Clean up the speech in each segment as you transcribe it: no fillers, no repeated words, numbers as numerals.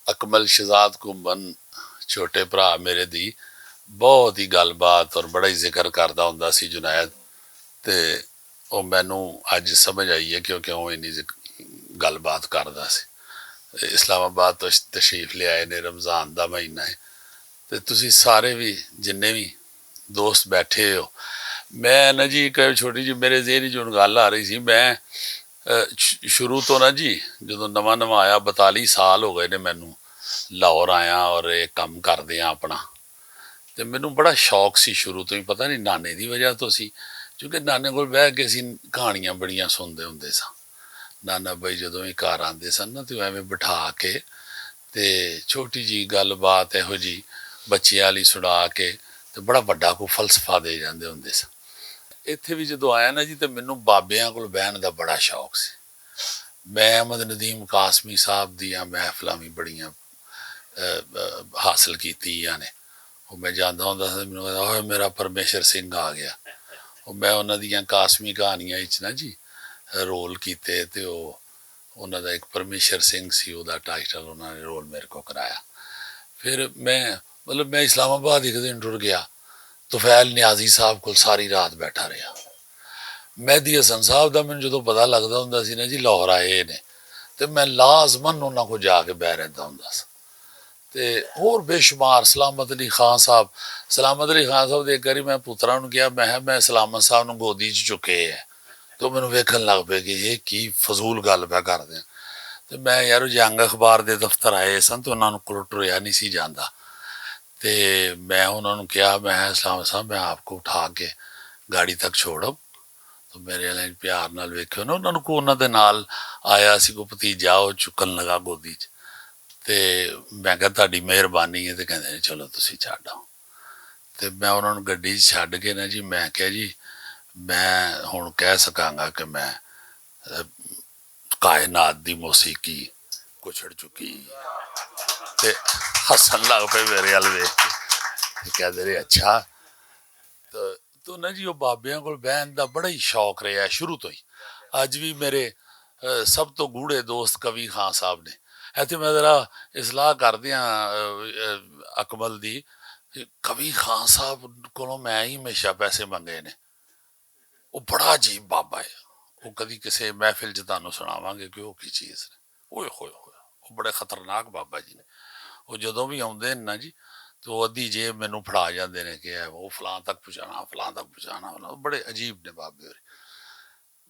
अकमल शहजाद घुम्मन छोटे भरा मेरे दी बहुत ही गलबात और बड़ा ही जिक्र करता हुंदा सी जुनैद। ते ਉਹ ਮੈਨੂੰ ਅੱਜ ਸਮਝ ਆਈ ਹੈ ਕਿ ਕਿਉਂ ਇੰਨੀ ਗੱਲਬਾਤ ਕਰਦਾ ਸੀ। ਇਸਲਾਮਾਬਾਦ ਤੋਂ ਤਸ਼ਰੀਫ ਲਿਆਏ ਨੇ, ਰਮਜ਼ਾਨ ਦਾ ਮਹੀਨਾ ਹੈ ਤੇ ਤੁਸੀਂ ਸਾਰੇ ਵੀ ਜਿੰਨੇ ਵੀ ਦੋਸਤ ਬੈਠੇ ਹੋ, ਮੈਂ ਨਾ ਜੀ ਇੱਕ ਛੋਟੀ ਜਿਹੀ ਮੇਰੇ ਜ਼ਹਿਨ 'ਚ ਹੁਣ ਗੱਲ ਆ ਰਹੀ ਸੀ। ਮੈਂ ਸ਼ੁਰੂ ਤੋਂ ਨਾ ਜੀ ਜਦੋਂ ਨਵਾਂ ਨਵਾਂ ਆਇਆ 42 ਸਾਲ ਹੋ ਗਏ ਨੇ ਮੈਨੂੰ ਲਾਹੌਰ ਆਇਆ ਔਰ ਇਹ ਕੰਮ ਕਰਦੇ ਆ ਆਪਣਾ। ਤੇ ਮੈਨੂੰ ਬੜਾ ਸ਼ੌਕ ਸੀ ਸ਼ੁਰੂ ਤੋਂ ਹੀ, ਪਤਾ ਨਹੀਂ ਨਾਨੇ ਦੀ ਵਜ੍ਹਾ ਤੋਂ ਸੀ, ਕਿਉਂਕਿ ਨਾਨੇ ਕੋਲ ਬਹਿ ਕੇ ਅਸੀਂ ਕਹਾਣੀਆਂ ਬੜੀਆਂ ਸੁਣਦੇ ਹੁੰਦੇ ਸਾਂ। ਨਾਨਾ ਬਾਈ ਜਦੋਂ ਵੀ ਘਰ ਆਉਂਦੇ ਸਨ ਨਾ ਤੇ ਐਵੇਂ ਬਿਠਾ ਕੇ ਤੇ ਛੋਟੀ ਜਿਹੀ ਗੱਲਬਾਤ ਇਹੋ ਜਿਹੀ ਬੱਚਿਆਂ ਵਾਲੀ ਸੁਣਾ ਕੇ ਤੇ ਬੜਾ ਵੱਡਾ ਕੋਈ ਫਲਸਫਾ ਦੇ ਜਾਂਦੇ ਹੁੰਦੇ ਸਨ। ਇੱਥੇ ਵੀ ਜਦੋਂ ਆਇਆ ਨਾ ਜੀ ਤੇ ਮੈਨੂੰ ਬਾਬਿਆਂ ਕੋਲ ਬਹਿਣ ਦਾ ਬੜਾ ਸ਼ੌਕ ਸੀ। ਮੈਂ ਅਹਿਮਦ ਨਦੀਮ ਕਾਸਮੀ ਸਾਹਿਬ ਦੀਆਂ ਮਹਿਫਲਾਂ ਵੀ ਬੜੀਆਂ ਹਾਸਲ ਕੀਤੀਆਂ ਨੇ। ਉਹ ਮੈਂ ਜਾਂਦਾ ਹੁੰਦਾ ਸੀ, ਮੈਨੂੰ ਕਹਿੰਦਾ ਓਏ ਮੇਰਾ ਪਰਮੇਸ਼ਰ ਸਿੰਘ ਆ ਗਿਆ। ਉਹ ਮੈਂ ਉਹਨਾਂ ਦੀਆਂ ਕਾਸਮੀ ਕਹਾਣੀਆਂ ਵਿੱਚ ਨਾ ਜੀ ਰੋਲ ਕੀਤੇ ਤੇ ਉਹ ਉਹਨਾਂ ਦਾ ਇੱਕ ਪਰਮੇਸ਼ਰ ਸਿੰਘ ਸੀ, ਉਹਦਾ ਟਾਈਟਲ ਉਹਨਾਂ ਨੇ ਰੋਲ ਮੇਰੇ ਕੋਲ ਕਰਾਇਆ। ਫਿਰ ਮੈਂ ਮਤਲਬ ਮੈਂ ਇਸਲਾਮਾਬਾਦ ਇੱਕ ਦਿਨ ਟੁਰ ਗਿਆ, ਤੁਫੈਲ ਨਿਆਜ਼ੀ ਸਾਹਿਬ ਕੋਲ ਸਾਰੀ ਰਾਤ ਬੈਠਾ ਰਿਹਾ। ਮਹਿਦੀ ਹਸਨ ਸਾਹਿਬ ਦਾ ਮੈਨੂੰ ਜਦੋਂ ਪਤਾ ਲੱਗਦਾ ਹੁੰਦਾ ਸੀ ਨਾ ਜੀ ਲਾਹੌਰ ਆਏ ਨੇ, ਤੇ ਮੈਂ ਲਾਜ਼ਮਨ ਉਹਨਾਂ ਕੋਲ ਜਾ ਕੇ ਬਹਿ ਰਹਿੰਦਾ ਹੁੰਦਾ ਸੀ। ਤੇ ਹੋਰ ਬੇਸ਼ੁਮਾਰ ਸਲਾਮਤ ਅਲੀ ਖਾਨ ਸਾਹਿਬ ਦੇ ਇੱਕ ਵਾਰੀ ਮੈਂ ਪੁੱਤਰਾਂ ਨੂੰ ਕਿਹਾ, ਮੈਂ ਸਲਾਮਤ ਸਾਹਿਬ ਨੂੰ ਗੋਦੀ 'ਚ ਚੁੱਕੇ ਹੈ। ਤੇ ਉਹ ਮੈਨੂੰ ਵੇਖਣ ਲੱਗ ਪਏ ਕਿ ਇਹ ਕੀ ਫਜ਼ੂਲ ਗੱਲ ਪਿਆ ਕਰਦੇ ਆ। ਤੇ ਮੈਂ ਯਾਰ ਜੰਗ ਅਖਬਾਰ ਦੇ ਦਫ਼ਤਰ ਆਏ ਸਨ ਤੇ ਉਹਨਾਂ ਨੂੰ ਕੋਲ ਟੁਰਿਆ ਨਹੀਂ ਸੀ ਜਾਂਦਾ। ਤੇ ਮੈਂ ਉਹਨਾਂ ਨੂੰ ਕਿਹਾ, ਮੈਂ ਸਲਾਮਤ ਸਾਹਿਬ ਮੈਂ ਆਪਕੋ ਉਠਾ ਕੇ ਗਾੜੀ ਤੱਕ ਛੋੜੋ। ਤੇ ਮੇਰੇ ਵਾਲੇ ਪਿਆਰ ਨਾਲ ਵੇਖਿਓ ਨਾ, ਉਹਨਾਂ ਨੂੰ ਕੋ ਉਹਨਾਂ ਦੇ ਨਾਲ ਆਇਆ ਸੀ ਕੋਈ ਭਤੀਜਾ, ਉਹ ਚੁੱਕਣ ਲੱਗਾ ਗੋਦੀ 'ਚ। ਤੇ ਮੈਂ ਕਿਹਾ ਤੁਹਾਡੀ ਮਿਹਰਬਾਨੀ ਹੈ। ਤੇ ਕਹਿੰਦੇ ਨੇ ਚਲੋ ਤੁਸੀਂ ਛੱਡ ਆਓ। ਤੇ ਮੈਂ ਉਹਨਾਂ ਨੂੰ ਗੱਡੀ 'ਚ ਛੱਡ ਕੇ ਨਾ ਜੀ ਮੈਂ ਕਿਹਾ ਜੀ ਮੈਂ ਹੁਣ ਕਹਿ ਸਕਾਂਗਾ ਕਿ ਮੈਂ ਕਾਇਨਾਤ ਦੀ ਮੌਸੀਕੀ ਕੁਛੜ ਚੁੱਕੀ। ਤੇ ਹੱਸਣ ਲੱਗ ਪਏ ਮੇਰੇ ਵੱਲ ਵੇਖ ਕੇ, ਕਹਿੰਦੇ ਨੇ ਅੱਛਾ। ਤਾਂ ਨਾ ਜੀ ਉਹ ਬਾਬਿਆਂ ਕੋਲ ਬਹਿਣ ਦਾ ਬੜਾ ਹੀ ਸ਼ੌਕ ਰਿਹਾ ਸ਼ੁਰੂ ਤੋਂ ਹੀ। ਅੱਜ ਵੀ ਮੇਰੇ ਸਭ ਤੋਂ ਗੂੜੇ ਦੋਸਤ ਕਵੀ ਖਾਨ ਸਾਹਿਬ ਨੇ। ਇੱਥੇ ਮੈਂ ਜ਼ਰਾ ਇਸਲਾਹ ਕਰਦਿਆਂ ਅਕਮਲ ਦੀ, ਕਵੀ ਖਾਨ ਸਾਹਿਬ ਕੋਲੋਂ ਮੈਂ ਹੀ ਹਮੇਸ਼ਾ ਪੈਸੇ ਮੰਗੇ ਨੇ। ਉਹ ਬੜਾ ਅਜੀਬ ਬਾਬਾ ਹੈ। ਉਹ ਕਦੀ ਕਿਸੇ ਮਹਿਫਿਲ 'ਚ ਤੁਹਾਨੂੰ ਸੁਣਾਵਾਂਗੇ ਕਿ ਉਹ ਕੀ ਚੀਜ਼ ਨੇ। ਓਏ ਹੋਏ ਹੋਏ, ਉਹ ਬੜੇ ਖਤਰਨਾਕ ਬਾਬਾ ਜੀ ਨੇ। ਉਹ ਜਦੋਂ ਵੀ ਆਉਂਦੇ ਨੇ ਨਾ ਜੀ ਤੇ ਉਹ ਅੱਧੀ ਜੇਬ ਮੈਨੂੰ ਫੜਾ ਜਾਂਦੇ ਨੇ ਕਿ ਉਹ ਫਲਾਂ ਤੱਕ ਪਹੁੰਚਾਉਣਾ, ਫਲਾਂ ਤੱਕ ਪਹੁੰਚਾਉਣਾ। ਬੜੇ ਅਜੀਬ ਨੇ ਬਾਬੇ ਹੋਰੇ।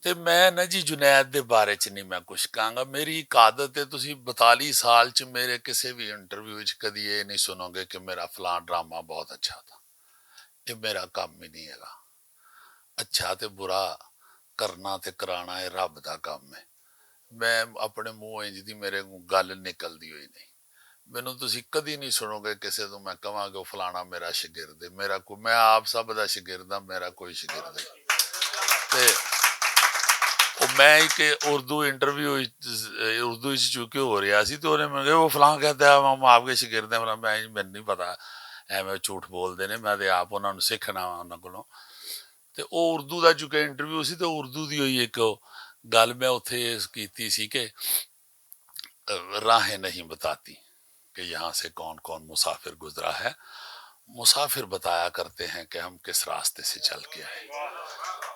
ਤੇ ਮੈਂ ਨਾ ਜੀ ਜੁਨੈਦ ਦੇ ਬਾਰੇ 'ਚ ਨਹੀਂ ਮੈਂ ਕੁਛ ਕਹਾਂਗਾ। ਮੇਰੀ ਇੱਕ ਆਦਤ ਹੈ, ਤੁਸੀਂ 42 ਸਾਲ 'ਚ ਮੇਰੇ ਕਿਸੇ ਵੀ ਇੰਟਰਵਿਊ ਵਿੱਚ ਕਦੀ ਇਹ ਨਹੀਂ ਸੁਣੋਗੇ ਕਿ ਮੇਰਾ ਫਲਾਂ ਡਰਾਮਾ ਬਹੁਤ ਅੱਛਾ ਥਾ। ਇਹ ਮੇਰਾ ਕੰਮ ਹੀ ਨਹੀਂ ਹੈਗਾ। ਅੱਛਾ ਤੇ ਬੁਰਾ ਕਰਨਾ ਤੇ ਕਰਾਉਣਾ ਇਹ ਰੱਬ ਦਾ ਕੰਮ ਹੈ। ਮੈਂ ਆਪਣੇ ਮੂੰਹ ਇੰਜ ਦੀ ਮੇਰੇ ਗੱਲ ਨਿਕਲਦੀ ਹੋਈ ਨਹੀਂ। ਮੈਨੂੰ ਤੁਸੀਂ ਕਦੀ ਨਹੀਂ ਸੁਣੋਗੇ ਕਿਸੇ ਤੋਂ ਮੈਂ ਕਹਾਂਗਾ ਉਹ ਫਲਾਣਾ ਮੇਰਾ ਸ਼ਾਗਿਰਦ ਹੈ। ਮੇਰਾ ਕੋਈ, ਮੈਂ ਆਪ ਸਭ ਦਾ ਸ਼ਾਗਿਰਦ ਹਾਂ, ਮੇਰਾ ਕੋਈ ਸ਼ਾਗਿਰਦ ਨਹੀਂ। ਤੇ ਉਹ ਮੈਂ ਇੱਕ ਉਰਦੂ ਇੰਟਰਵਿਊ ਉਰਦੂ ਵਿੱਚ ਚੁੱਕੇ ਹੋ ਰਿਹਾ ਸੀ ਤੇ ਉਹਨੇ ਮੈਨੂੰ ਕਿਹਾ ਉਹ ਫਲਾਂ ਕਹਿੰਦਾ ਹਮ ਆਪਕੇ ਸ਼ਾਗਿਰਦ ਹੈ। ਮੈਨੂੰ ਨਹੀਂ ਪਤਾ, ਐਵੇਂ ਝੂਠ ਬੋਲਦੇ ਨੇ, ਮੈਂ ਤੇ ਆਪ ਉਹਨਾਂ ਨੂੰ ਸਿੱਖਣਾ ਵਾ ਉਹਨਾਂ ਕੋਲੋਂ। ਤੇ ਉਹ ਉਰਦੂ ਦਾ ਚੁੱਕਿਆ ਇੰਟਰਵਿਊ ਸੀ ਤੇ ਉਰਦੂ ਦੀ ਹੋਈ ਇੱਕ ਗੱਲ ਮੈਂ ਉੱਥੇ ਕੀਤੀ ਸੀ ਕਿ राहें नहीं बताती कि यहाँ से कौन कौन मुसाफिर गुजरा है, मुसाफिर बताया करते हैं कि हम किस रास्ते से चल के आए।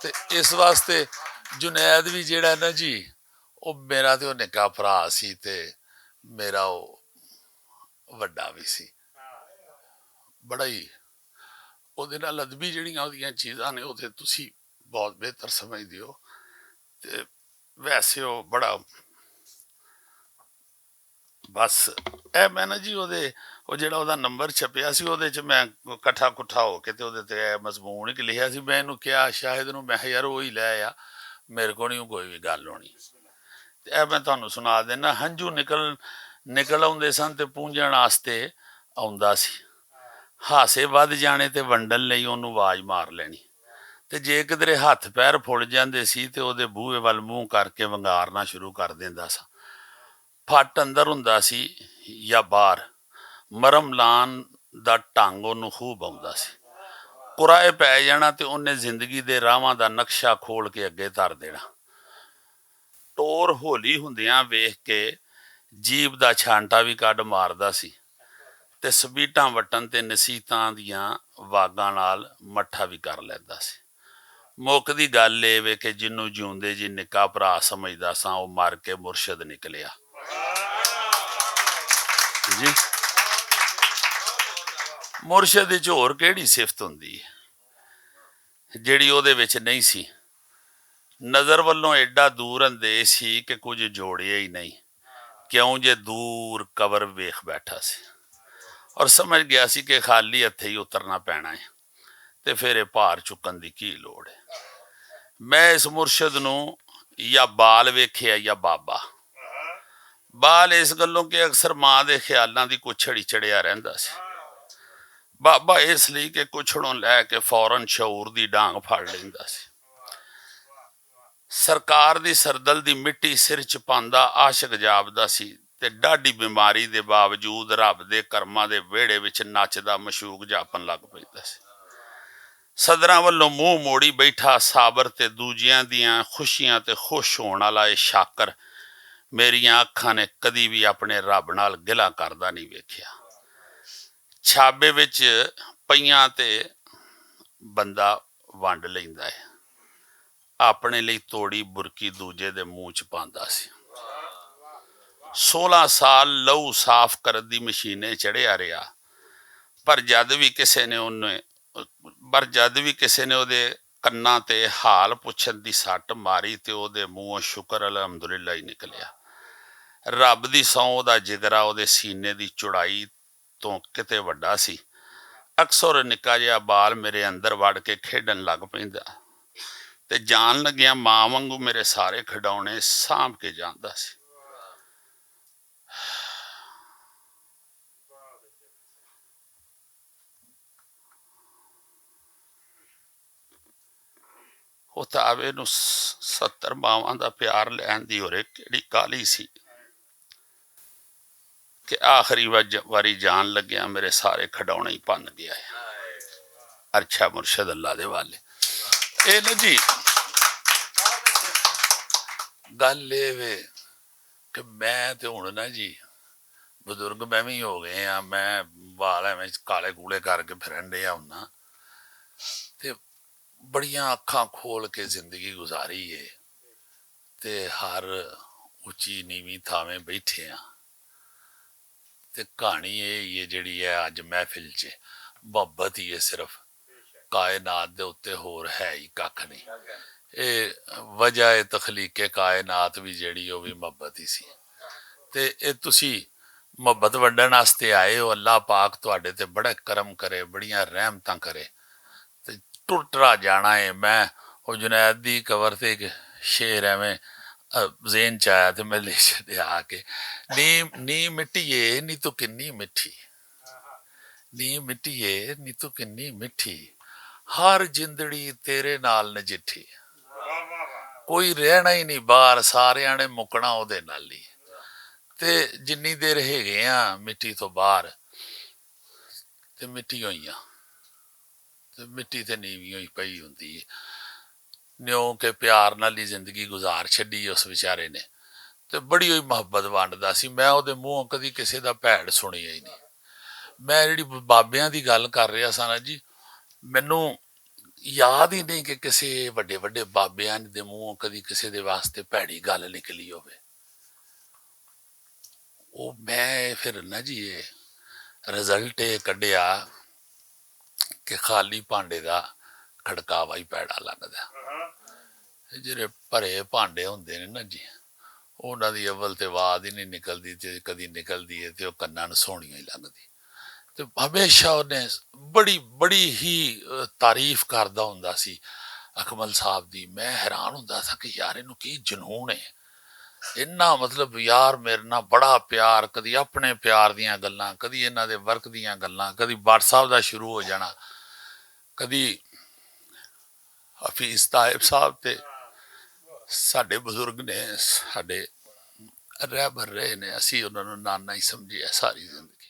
ਤੇ ਇਸ ਵਾਸਤੇ ਜੁਨੈਦ ਵੀ ਜਿਹੜਾ ਨਾ ਜੀ ਉਹ ਮੇਰਾ ਤੇ ਉਹ ਨਿੱਕਾ ਭਰਾ ਸੀ ਤੇ ਮੇਰਾ ਉਹ ਵੱਡਾ ਵੀ ਸੀ। ਬੜਾ ਹੀ ਉਹਦੇ ਨਾਲ ਅਦਬੀ ਜਿਹੜੀਆਂ ਉਹਦੀਆਂ ਚੀਜ਼ਾਂ ਨੇ ਉਹ ਤੇ ਤੁਸੀਂ ਬਹੁਤ ਬਿਹਤਰ ਸਮਝਦੇ ਹੋ। ਤੇ ਵੈਸੇ ਉਹ ਬੜਾ ਬਸ ਇਹ ਮੈਂ ਨਾ ਜੀ ਉਹਦੇ ਉਹ ਜਿਹੜਾ ਉਹਦਾ ਨੰਬਰ ਛਪਿਆ ਸੀ ਉਹਦੇ 'ਚ ਮੈਂ ਇਕੱਠਾ ਕੁੱਠਾ ਹੋ ਕੇ ਤੇ ਉਹਦੇ ਤੇ ਮਜ਼ਮੂਨ ਇੱਕ ਲਿਖਿਆ ਸੀ। ਮੈਂ ਇਹਨੂੰ ਕਿਹਾ ਸ਼ਾਹਿਦ ਨੂੰ, ਮੈਂ ਯਾਰ ਉਹ ਹੀ ਲੈ ਆ, ਮੇਰੇ ਕੋਲ ਨਹੀਂ ਕੋਈ ਵੀ ਗੱਲ ਹੋਣੀ। ਤੇ ਇਹ ਮੈਂ ਤੁਹਾਨੂੰ ਸੁਣਾ ਦੇਣਾ। ਹੰਝੂ ਨਿਕਲ ਆਉਂਦੇ ਸਨ ਤੇ ਪੂੰਝਣ ਵਾਸਤੇ ਆਉਂਦਾ ਸੀ। ਹਾਸੇ ਵੱਧ ਜਾਣੇ ਤੇ ਵੰਡਣ ਲਈ ਉਹਨੂੰ ਆਵਾਜ਼ ਮਾਰ ਲੈਣੀ। ਤੇ ਜੇ ਕਿਧਰੇ ਹੱਥ ਪੈਰ ਫੁੱਲ ਜਾਂਦੇ ਸੀ ਤੇ ਉਹਦੇ ਬੂਹੇ ਵੱਲ ਮੂੰਹ ਕਰਕੇ ਵੰਗਾਰਨਾ ਸ਼ੁਰੂ ਕਰ ਦਿੰਦਾ ਸਾਂ। ਫੱਟ ਅੰਦਰ ਹੁੰਦਾ ਸੀ ਜਾਂ ਬਾਹਰ, ਮਰਮ ਲਾਉਣ ਦਾ ਢੰਗ ਉਹਨੂੰ ਖੂਬ ਆਉਂਦਾ ਸੀ। ਕੁਰਾਏ ਪੈ ਜਾਣਾ ਤੇ ਉਹਨੇ ਜ਼ਿੰਦਗੀ ਦੇ ਰਾਹਾਂ ਦਾ ਨਕਸ਼ਾ ਖੋਲ ਕੇ ਅੱਗੇ ਧਰ ਦੇਣਾ। ਟੋਰ ਹੌਲੀ ਹੁੰਦਿਆਂ ਵੇਖ ਕੇ ਜੀਭ ਦਾ ਛਾਂਟਾ ਵੀ ਕੱਢ ਮਾਰਦਾ ਸੀ ਤੇ ਸਬੀਟਾਂ ਵਟਣ ਤੇ ਨਸੀਹਤਾਂ ਦੀਆਂ ਵਾਗਾਂ ਨਾਲ ਮੱਠਾ ਵੀ ਕਰ ਲੈਂਦਾ ਸੀ। ਮੁੱਕਦੀ ਗੱਲ ਇਹ ਵੇ ਕਿ ਜਿਹਨੂੰ ਜਿਉਂਦੇ ਜੀ ਨਿੱਕਾ ਭਰਾ ਸਮਝਦਾ ਸਾਂ ਉਹ ਮਰ ਕੇ ਮੁਰਸ਼ਦ ਨਿਕਲਿਆ ਜੀ। ਮੁਰਸ਼ਦ ਵਿੱਚ ਹੋਰ ਕਿਹੜੀ ਸਿਫਤ ਹੁੰਦੀ ਹੈ ਜਿਹੜੀ ਉਹਦੇ ਵਿੱਚ ਨਹੀਂ ਸੀ। ਨਜ਼ਰ ਵੱਲੋਂ ਐਡਾ ਦੂਰ ਅੰਦੇਸ਼ ਸੀ ਕਿ ਕੁਝ ਜੋੜਿਆ ਹੀ ਨਹੀਂ, ਕਿਉਂ ਜੇ ਦੂਰ ਕਬਰ ਵੇਖ ਬੈਠਾ ਸੀ ਔਰ ਸਮਝ ਗਿਆ ਸੀ ਕਿ ਖਾਲੀ ਹੱਥੇ ਹੀ ਉਤਰਨਾ ਪੈਣਾ ਹੈ ਤੇ ਫਿਰ ਇਹ ਭਾਰ ਚੁੱਕਣ ਦੀ ਕੀ ਲੋੜ ਹੈ। ਮੈਂ ਇਸ ਮੁਰਸ਼ਦ ਨੂੰ ਜਾਂ ਬਾਲ ਵੇਖਿਆ ਜਾਂ ਬਾਬਾ। ਬਾਲ ਇਸ ਗੱਲੋਂ ਕਿ ਅਕਸਰ ਮਾਂ ਦੇ ਖਿਆਲਾਂ ਦੀ ਕੁਛੜੀ ਚੜਿਆ ਰਹਿੰਦਾ ਸੀ। ਬਾਬਾ ਇਸ ਲਈ ਕਿ ਕੁਛੜੋਂ ਲੈ ਕੇ ਫੌਰਨ ਸ਼ਊਰ ਦੀ ਡਾਂਗ ਫੜ ਲੈਂਦਾ ਸੀ। ਸਰਕਾਰ ਦੀ ਸਰਦਲ ਦੀ ਮਿੱਟੀ ਸਿਰ ਚ ਪਾਉਂਦਾ ਆਸ਼ਕ ਜਾਪਦਾ ਸੀ ਤੇ ਡਾਢੀ ਬਿਮਾਰੀ ਦੇ ਬਾਵਜੂਦ ਰੱਬ ਦੇ ਕਰਮਾਂ ਦੇ ਵਿਹੜੇ ਵਿੱਚ ਨੱਚਦਾ ਮਸ਼ੂਕ ਜਾਪਣ ਲੱਗ ਪੈਂਦਾ ਸੀ। ਸਦਰਾਂ ਵੱਲੋਂ ਮੂੰਹ ਮੋੜੀ ਬੈਠਾ ਸਾਬਰ ਤੇ ਦੂਜਿਆਂ ਦੀਆਂ ਖੁਸ਼ੀਆਂ ਤੇ ਖੁਸ਼ ਹੋਣ ਵਾਲਾ ਇਹ ਸ਼ਾਕਰ ਮੇਰੀਆਂ ਅੱਖਾਂ ਨੇ ਕਦੀ ਵੀ ਆਪਣੇ ਰੱਬ ਨਾਲ ਗਿਲਾ ਕਰਦਾ ਨਹੀਂ ਵੇਖਿਆ। ਛਾਬੇ ਵਿੱਚ ਪਈਆਂ ਤੇ ਬੰਦਾ ਵੰਡ ਲੈਂਦਾ ਹੈ, ਆਪਣੇ ਲਈ ਤੋੜੀ ਬੁਰਕੀ ਦੂਜੇ ਦੇ ਮੂੰਹ ਚ ਪਾਉਂਦਾ ਸੀ। 16 ਸਾਲ ਲਹੂ ਸਾਫ਼ ਕਰਨ ਦੀ ਮਸ਼ੀਨੇ ਚੜਿਆ ਰਿਹਾ, ਪਰ ਜਦ ਵੀ ਕਿਸੇ ਨੇ ਉਹਦੇ ਕੰਨਾਂ ਤੇ ਹਾਲ ਪੁੱਛਣ ਦੀ ਸੱਟ ਮਾਰੀ ਤੇ ਉਹਦੇ ਮੂੰਹੋਂ ਸ਼ੁਕਰ ਅਲਹਮਦੁਲਿਲਾ ਹੀ ਨਿਕਲਿਆ। ਰੱਬ ਦੀ ਸਹੁੰ ਉਹਦਾ ਜਿਗਰਾ ਉਹਦੇ ਸੀਨੇ ਦੀ ਚੌੜਾਈ ਤੋਂ ਕਿਤੇ ਵੱਡਾ ਸੀ। ਅਕਸਰ ਨਿੱਕਾ ਜਿਹਾ ਬਾਲ ਮੇਰੇ ਅੰਦਰ ਵੜ ਕੇ ਖੇਡਣ ਲੱਗ ਪੈਂਦਾ ਤੇ ਜਾਣ ਲੱਗਿਆ ਮਾਂ ਵਾਂਗੂ ਮੇਰੇ ਸਾਰੇ ਖਿਡੌਣੇ ਸਾਂਭ ਕੇ ਜਾਂਦਾ ਸੀ। ਉਹ ਤਾਂ ਆਵੇ ਨੂੰ 70 ਮਾਵਾਂ ਦਾ ਪਿਆਰ ਲੈਣ ਦੀ ਹੋਰੇ ਕਿਹੜੀ ਕਾਹਲੀ ਸੀ ਕਿ ਆਖਰੀ ਵਾਰੀ ਜਾਣ ਲੱਗਿਆ ਮੇਰੇ ਸਾਰੇ ਖਿਡੌਣੇ ਹੀ ਭੰਨ ਗਿਆ ਹੈ। ਅੱਛਾ ਮੁਰਸ਼ਦ ਅੱਲਾ ਦੇ ਵਾਲੇ ਇਹ ਨਾ ਜੀ ਗੱਲ ਇਹ ਵੇ ਕਿ ਮੈਂ ਤੇ ਹੁਣ ਨਾ ਜੀ ਬਜ਼ੁਰਗ ਮੈਂ ਵੀ ਹੋ ਗਏ ਆ, ਮੈਂ ਵਾਲ ਐਵੇਂ ਕਾਲੇ ਕੂਲੇ ਕਰਕੇ ਫਿਰਨ ਡਿਆ ਹੁੰਨਾ ਤੇ ਬੜੀਆਂ ਅੱਖਾਂ ਖੋਲ ਕੇ ਜ਼ਿੰਦਗੀ ਗੁਜ਼ਾਰੀ ਏ ਤੇ ਹਰ ਉੱਚੀ ਨੀਵੀਂ ਥਾਵੇਂ ਬੈਠੇ ਆ ਤੇ ਕਹਾਣੀ ਇਹ ਹੀ ਹੈ ਜਿਹੜੀ ਹੈ ਅੱਜ ਮਹਿਫਿਲ 'ਚ ਮੁਹੱਬਤ ਹੀ ਹੈ ਸਿਰਫ, ਕਾਇਨਾਤ ਦੇ ਉੱਤੇ ਹੋਰ ਹੈ ਹੀ ਕੱਖ ਨਹੀਂ। ਇਹ ਵਜ੍ਹਾ ਹੈ ਤਖਲੀਕੇ ਕਾਇਨਾਤ ਵੀ ਜਿਹੜੀ ਉਹ ਵੀ ਮੁਹੱਬਤ ਹੀ ਸੀ ਤੇ ਇਹ ਤੁਸੀਂ ਮੁਹੱਬਤ ਵੰਡਣ ਵਾਸਤੇ ਆਏ ਹੋ। ਅੱਲਾਹ ਪਾਕ ਤੁਹਾਡੇ ਤੇ ਬੜਾ ਕਰਮ ਕਰੇ, ਬੜੀਆਂ ਰਹਿਮਤਾਂ ਕਰੇ ਤੇ ਟੁੱਟਰਾ ਜਾਣਾ ਹੈ। ਮੈਂ ਉਹ ਜੁਨੈਦ ਦੀ ਕਵਰ ਤੇ ਇੱਕ ਸ਼ੇਰ ਐਵੇਂ ਜ਼ੇਨ ਚ ਆਇਆ ਤੇ ਮੈਂ ਲੈ ਛੱਡਿਆ ਆ ਕੇ, ਨੀ ਮਿੱਟੀਏ ਨੀ ਤੂੰ ਕਿੰਨੀ ਮਿੱਠੀ, ਨੀ ਮਿੱਟੀਏ ਨੀ ਤੂੰ ਕਿੰਨੀ ਮਿੱਠੀ, ਹਰ ਜਿੰਦੜੀ ਤੇਰੇ ਨਾਲ ਨਜਿੱਠੀ, ਕੋਈ ਰਹਿਣਾ ਹੀ ਨਹੀਂ ਬਾਹਰ, ਸਾਰਿਆਂ ਨੇ ਮੁੱਕਣਾ ਉਹਦੇ ਨਾਲ ਹੀ ਤੇ ਜਿੰਨੀ ਦੇਰ ਹੈਗੇ ਆ ਮਿੱਟੀ ਤੋਂ ਬਾਹਰ ਤੇ ਮਿੱਟੀ ਹੋਈਆਂ ਤੇ ਮਿੱਟੀ ਤੇ ਨੀਵੀਂ ਹੋਈ ਪਈ ਹੁੰਦੀ ਹੈ। ਨਿਉ ਕਿ ਪਿਆਰ ਨਾਲ ਹੀ ਜ਼ਿੰਦਗੀ ਗੁਜ਼ਾਰ ਛੱਡੀ ਉਸ ਵਿਚਾਰੇ ਨੇ ਤੇ ਬੜੀ ਹੋਈ ਮੁਹੱਬਤ ਵੰਡਦਾ ਸੀ। ਮੈਂ ਉਹਦੇ ਮੂੰਹੋਂ ਕਦੀ ਕਿਸੇ ਦਾ ਭੈੜ ਸੁਣਿਆ ਹੀ ਨਹੀਂ। ਮੈਂ ਜਿਹੜੀ ਬਾਬਿਆਂ ਦੀ ਗੱਲ ਕਰ ਰਿਹਾ ਸਾਂ ਨਾ ਜੀ, ਮੈਨੂੰ ਯਾਦ ਹੀ ਨਹੀਂ ਕਿ ਕਿਸੇ ਵੱਡੇ ਵੱਡੇ ਬਾਬਿਆਂ ਦੇ ਮੂੰਹੋਂ ਕਦੀ ਕਿਸੇ ਦੇ ਵਾਸਤੇ ਭੈੜੀ ਗੱਲ ਨਿਕਲੀ ਹੋਵੇ। ਉਹ ਮੈਂ ਫਿਰ ਨਾ ਜੀ ਇਹ ਰਿਜ਼ਲਟ ਇਹ ਕੱਢਿਆ ਕਿ ਖਾਲੀ ਭਾਂਡੇ ਦਾ ਖੜਕਾਵਾ ਹੀ ਪੈੜਾ ਲੱਗਦਾ। ਜਿਹੜੇ ਭਰੇ ਭਾਂਡੇ ਹੁੰਦੇ ਨੇ ਨਾ ਜੀ, ਉਹਨਾਂ ਦੀ ਅਵਲ ਤੇ ਆਵਾਜ਼ ਹੀ ਨਹੀਂ ਨਿਕਲਦੀ ਤੇ ਕਦੀ ਨਿਕਲਦੀ ਹੈ ਤੇ ਉਹ ਕੰਨਾਂ ਨੂੰ ਸੋਹਣੀਆਂ ਹੀ ਲੱਗਦੀ। ਤੇ ਹਮੇਸ਼ਾ ਉਹਨੇ ਬੜੀ ਹੀ ਤਾਰੀਫ ਕਰਦਾ ਹੁੰਦਾ ਸੀ ਅਕਮਲ ਸਾਹਿਬ ਦੀ। ਮੈਂ ਹੈਰਾਨ ਹੁੰਦਾ ਸੀ ਕਿ ਯਾਰ ਇਹਨੂੰ ਕੀ ਜਨੂਨ ਹੈ, ਇੰਨਾ ਮਤਲਬ ਯਾਰ ਮੇਰੇ ਨਾਲ ਬੜਾ ਪਿਆਰ, ਕਦੀ ਆਪਣੇ ਪਿਆਰ ਦੀਆਂ ਗੱਲਾਂ, ਕਦੀ ਇਹਨਾਂ ਦੇ ਵਰਕ ਦੀਆਂ ਗੱਲਾਂ, ਕਦੀ WhatsApp ਦਾ ਸ਼ੁਰੂ ਹੋ ਜਾਣਾ, ਕਦੀ ਹਫੀਜ਼ ਤਾਹਿਬ ਸਾਹਿਬ ਤੇ ਸਾਡੇ ਬਜ਼ੁਰਗ ਨੇ ਸਾਡੇ ਰਹਿਬਰ ਰਹੇ ਨੇ, ਅਸੀਂ ਉਹਨਾਂ ਨੂੰ ਨਾਨਾ ਹੀ ਸਮਝਿਆ ਸਾਰੀ ਜ਼ਿੰਦਗੀ।